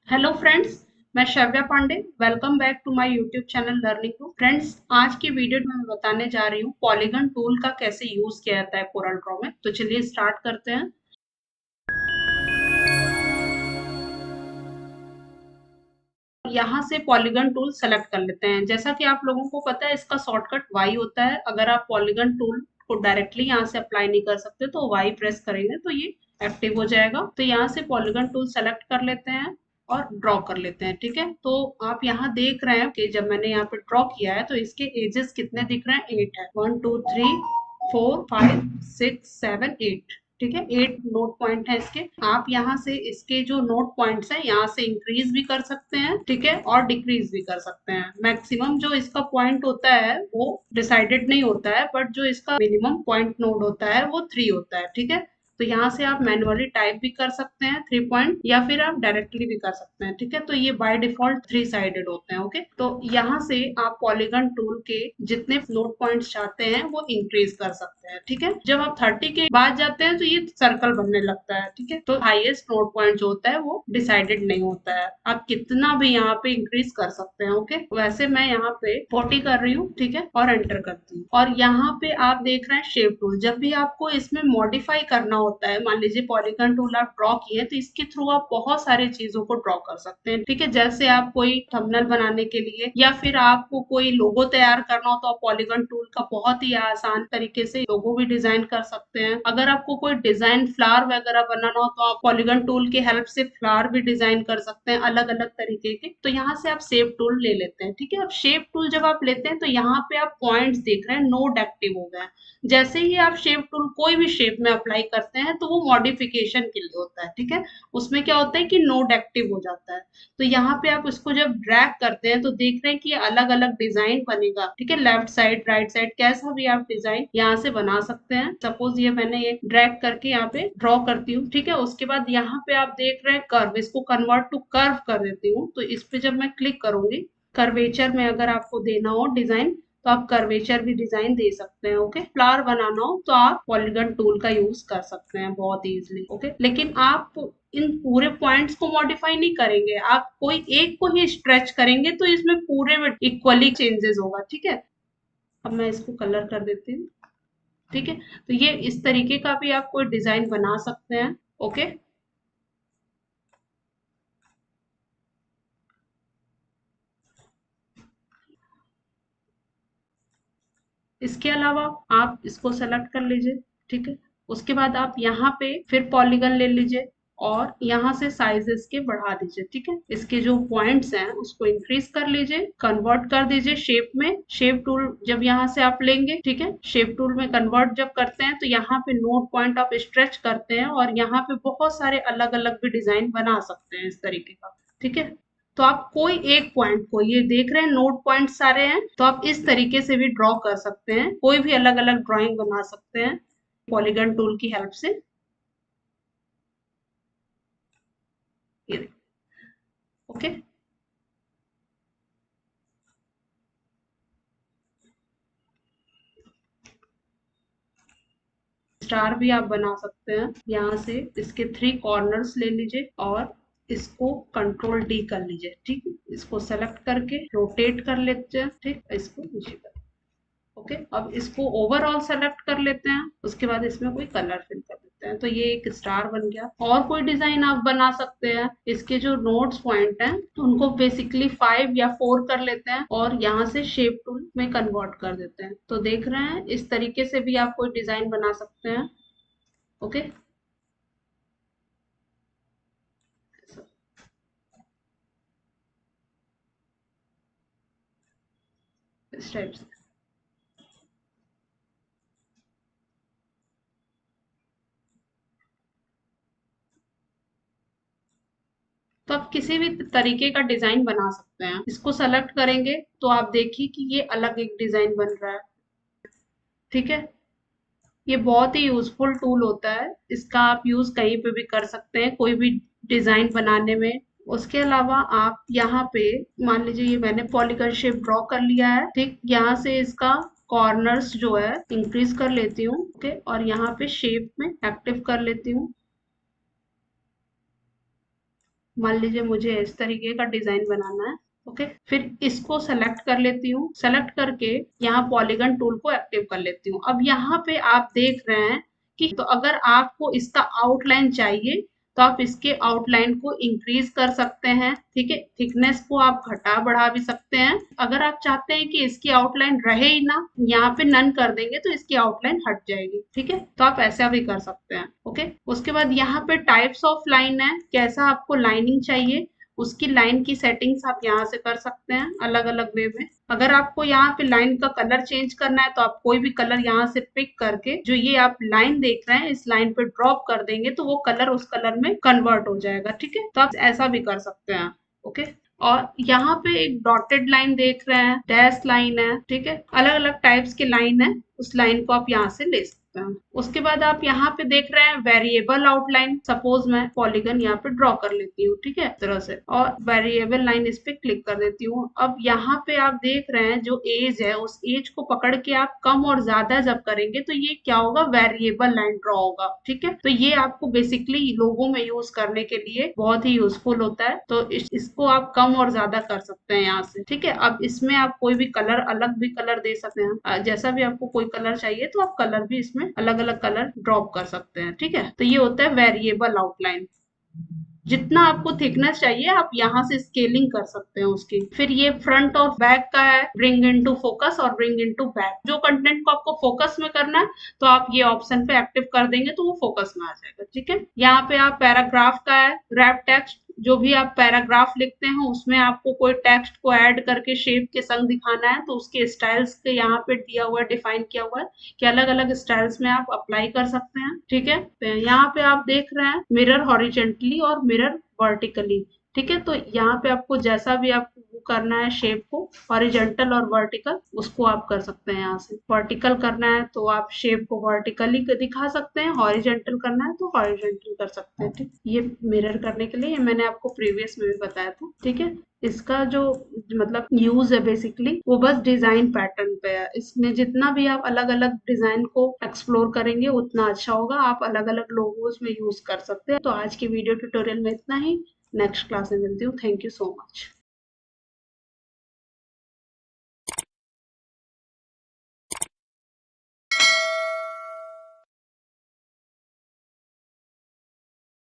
Hello friends, मैं Shravya Pandey. Welcome back to my YouTube channel learning to. Friends, आज की video में मैं बताने जा रही हूँ पॉलीगन टूल का कैसे यूज किया जाता है कोरल ड्रॉ में। तो चलिए स्टार्ट करते हैं। यहाँ से पॉलीगन टूल सेलेक्ट कर लेते हैं। जैसा कि आप लोगों को पता है, इसका शॉर्टकट वाई होता है। अगर आप पॉलीगन टूल को डायरेक्टली यहाँ से अप्लाई नहीं कर सकते तो वाई प्रेस करेंगे तो ये एक्टिव हो जाएगा। तो यहाँ से पॉलीगन टूल सेलेक्ट कर लेते हैं और ड्रॉ कर लेते हैं। ठीक है, तो आप यहाँ देख रहे हैं कि जब मैंने यहाँ पे ड्रॉ किया है तो इसके एजेस कितने दिख रहे हैं? 8 है। 1 2 3 4 5 6 7 8। ठीक है, 8 नोट पॉइंट है इसके। आप यहाँ से इसके जो नोट पॉइंट्स हैं यहाँ से इंक्रीज भी कर सकते हैं, ठीक है, और डिक्रीज भी कर सकते हैं। मैक्सिमम जो इसका पॉइंट होता है वो डिसाइडेड नहीं होता है, बट जो इसका मिनिमम पॉइंट नोड होता है वो 3 होता है। ठीक है, तो यहाँ से आप मैनुअली टाइप भी कर सकते हैं 3 पॉइंट, या फिर आप डायरेक्टली भी कर सकते हैं। ठीक है, तो ये बाय डिफॉल्ट 3 साइडेड होते हैं। ओके, तो यहाँ से आप पॉलीगन टूल के जितने नोट पॉइंट्स चाहते हैं वो इंक्रीज कर सकते हैं। ठीक है, जब आप 30 के बाद जाते हैं तो ये सर्कल बनने लगता है। ठीक है, तो हाईएस्ट नोट पॉइंट जो होता है वो डिसाइडेड नहीं होता है, आप कितना भी यहाँ पे इंक्रीज कर सकते हैं। ओके, वैसे मैं यहाँ पे 40 कर रही हूँ। ठीक है, और एंटर करती हूँ। और यहाँ पे आप देख रहे हैं शेप टूल। जब भी आपको इसमें मॉडिफाई करना होता है, मान लीजिए पॉलीगन टूल आप ड्रॉ किए तो इसके थ्रू आप बहुत सारी चीजों को ड्रॉ कर सकते हैं। ठीक है, जैसे आप कोई थंबनेल बनाने के लिए या फिर आपको कोई लोगो तैयार करना हो तो आप पॉलीगन टूल का बहुत ही आसान तरीके से लोगो भी डिजाइन कर सकते हैं। अगर आपको कोई डिजाइन फ्लावर वगैरह बनाना हो तो आप पॉलीगन टूल की हेल्प से फ्लावर भी डिजाइन कर सकते हैं अलग अलग तरीके के। तो यहाँ से आप शेप टूल ले लेते हैं। ठीक है, अब शेप टूल जब आप लेते हैं तो यहाँ पे आप पॉइंट्स देख रहे हैं, नोड एक्टिव हो गए हैं। जैसे ही आप शेप टूल कोई भी शेप में अप्लाई करते हैं तो वो मॉडिफिकेशन के लिए होता है। ठीक है, उसमें क्या होता है कि नोड एक्टिव हो जाता है। तो यहाँ पे आप इसको जब ड्रैग करते हैं तो देख रहे हैं कि अलग अलग डिजाइन बनेगा। ठीक है, लेफ्ट साइड राइट साइड कैसा भी आप डिजाइन यहाँ से बना सकते हैं। सपोज ये मैंने ये ड्रैग करके यहाँ पे ड्रॉ करती हूँ। ठीक है, उसके बाद यहाँ पे आप देख रहे हैं कर्व, इसको कन्वर्ट टू कर्व कर देती हूँ। तो इस पे जब मैं क्लिक करूंगी, कर्वेचर में अगर आपको देना हो डिजाइन तो आप कर्वेचर भी डिजाइन दे सकते हैं। ओके, फ्लावर बनाना हो तो आप पॉलीगन टूल का यूज कर सकते हैं बहुत इजीली। ओके, लेकिन आप इन पूरे पॉइंट्स को मॉडिफाई नहीं करेंगे, आप कोई एक को ही स्ट्रेच करेंगे तो इसमें पूरे में इक्वली चेंजेस होगा। ठीक है, अब मैं इसको कलर कर देती हूँ। ठीक है, तो ये इस तरीके का भी आप कोई डिजाइन बना सकते हैं। ओके, इसके अलावा आप इसको सेलेक्ट कर लीजिए। ठीक है, उसके बाद आप यहाँ पे फिर पॉलीगन ले लीजिए और यहाँ से साइजेस के बढ़ा दीजिए। ठीक है, इसके जो पॉइंट्स हैं उसको इंक्रीज कर लीजिए, कन्वर्ट कर दीजिए शेप में। शेप टूल जब यहाँ से आप लेंगे, ठीक है, शेप टूल में कन्वर्ट जब करते हैं तो यहाँ पे नोट पॉइंट आप स्ट्रेच करते हैं और यहाँ पे बहुत सारे अलग अलग भी डिजाइन बना सकते हैं इस तरीके का। ठीक है, तो आप कोई एक पॉइंट को, ये देख रहे हैं नोट पॉइंट सारे हैं, तो आप इस तरीके से भी ड्रॉ कर सकते हैं, कोई भी अलग अलग ड्राइंग बना सकते हैं पॉलीगन टूल की हेल्प से। ये ओके, स्टार भी आप बना सकते हैं। यहाँ से इसके 3 कॉर्नर्स ले लीजिए और इसको कंट्रोल डी कर लीजिए। ठीक है, इसको सेलेक्ट करके रोटेट कर लेते हैं। ठीक, इसको नीचे कर। ओके, अब इसको ओवरऑल सेलेक्ट कर लेते हैं, उसके बाद इसमें कोई कलर फिल कर देते हैं। तो ये एक स्टार बन गया। और कोई डिजाइन आप बना सकते हैं। इसके जो नोट्स पॉइंट हैं तो उनको बेसिकली 5 या 4 कर लेते हैं और यहाँ से शेप टूल में कन्वर्ट कर देते हैं। तो देख रहे हैं, इस तरीके से भी आप कोई डिजाइन बना सकते हैं। ओके, इस टाइप से। तो आप किसी भी तरीके का डिजाइन बना सकते हैं। इसको सेलेक्ट करेंगे तो आप देखिए कि ये अलग एक डिजाइन बन रहा है। ठीक है, ये बहुत ही यूजफुल टूल होता है, इसका आप यूज कहीं पे भी कर सकते हैं कोई भी डिजाइन बनाने में। उसके अलावा आप यहाँ पे मान लीजिए ये मैंने पॉलीगन शेप ड्रॉ कर लिया है। ठीक, यहाँ से इसका कॉर्नर्स जो है इंक्रीज कर लेती हूँ। ओके, और यहाँ पे शेप में एक्टिव कर लेती हूँ। मान लीजिए मुझे इस तरीके का डिजाइन बनाना है। ओके, फिर इसको सेलेक्ट कर लेती हूँ। सेलेक्ट करके यहाँ पॉलीगन टूल को एक्टिव कर लेती हूँ। अब यहाँ पे आप देख रहे हैं कि तो अगर आपको इसका आउटलाइन चाहिए तो आप इसके आउटलाइन को इंक्रीज कर सकते हैं। ठीक है, थिकनेस को आप घटा बढ़ा भी सकते हैं। अगर आप चाहते हैं कि इसकी आउटलाइन रहे ही ना, यहाँ पे नन कर देंगे तो इसकी आउटलाइन हट जाएगी। ठीक है, तो आप ऐसा भी कर सकते हैं। ओके, उसके बाद यहाँ पे टाइप्स ऑफ लाइन है, कैसा आपको लाइनिंग चाहिए उसकी लाइन की सेटिंग्स आप यहाँ से कर सकते हैं अलग अलग वे में। अगर आपको यहाँ पे लाइन का कलर चेंज करना है तो आप कोई भी कलर यहाँ से पिक करके जो ये आप लाइन देख रहे हैं इस लाइन पे ड्रॉप कर देंगे तो वो कलर उस कलर में कन्वर्ट हो जाएगा। ठीक है, तो आप ऐसा भी कर सकते हैं। ओके, और यहाँ पे एक डॉटेड लाइन देख रहे हैं, डैश लाइन है। ठीक है, अलग अलग टाइप्स की लाइन है, उस लाइन को आप यहाँ से ले सकते हैं। उसके बाद आप यहाँ पे देख रहे हैं वेरिएबल आउटलाइन। सपोज मैं पॉलीगन यहाँ पे ड्रॉ कर लेती हूँ। ठीक है, इस तरह से, और वेरिएबल लाइन इस पे क्लिक कर देती हूँ। अब यहाँ पे आप देख रहे हैं जो एज है उस एज को पकड़ के आप कम और ज्यादा जब करेंगे तो ये क्या होगा, वेरिएबल लाइन ड्रॉ होगा। ठीक है, तो ये आपको बेसिकली लोगों में यूज करने के लिए बहुत ही यूजफुल होता है। तो इसको आप कम और ज्यादा कर सकते हैं यहाँ से। ठीक है, अब इसमें आप कोई भी कलर, अलग भी कलर दे सकते हैं। जैसा भी आपको कोई कलर चाहिए तो आप कलर भी इसमें अलग अलग कलर ड्रॉप कर सकते हैं। ठीक है, तो ये होता है वेरिएबल आउटलाइन। जितना आपको थिकनेस चाहिए आप यहाँ से स्केलिंग कर सकते हैं उसकी। फिर ये फ्रंट और बैक का है, ब्रिंग इनटू फोकस और ब्रिंग इनटू बैक। जो कंटेंट को आपको फोकस में करना है तो आप ये ऑप्शन पे एक्टिव कर देंगे तो वो फोकस में आ जाएगा। ठीक है, यहाँ पे आप पैराग्राफ का है, रैप टेक्स्ट। जो भी आप पैराग्राफ लिखते हैं उसमें आपको कोई टेक्स्ट को ऐड करके शेप के संग दिखाना है तो उसके स्टाइल्स के यहाँ पे दिया हुआ है, डिफाइन किया हुआ है कि अलग अलग स्टाइल्स में आप अप्लाई कर सकते हैं। ठीक है, तो यहाँ पे आप देख रहे हैं मिरर हॉरिजेंटली और मिरर वर्टिकली। ठीक है, तो यहाँ पे आपको जैसा भी आपको वो करना है शेप को, हॉरिजेंटल और वर्टिकल, उसको आप कर सकते हैं। यहाँ से वर्टिकल करना है तो आप शेप को वर्टिकली दिखा सकते हैं, हॉरिजेंटल करना है तो हॉरिजेंटल कर सकते हैं। ठीक, ये मिरर करने के लिए मैंने आपको प्रीवियस में भी बताया था। ठीक है, इसका जो मतलब यूज है बेसिकली वो बस डिजाइन पैटर्न पे है। इसमें जितना भी आप अलग अलग डिजाइन को एक्सप्लोर करेंगे उतना अच्छा होगा। आप अलग अलग लोगोज में यूज कर सकते हैं। तो आज की वीडियो ट्यूटोरियल में इतना ही। नेक्स्ट क्लास में मिलती हूँ। Thank you so much.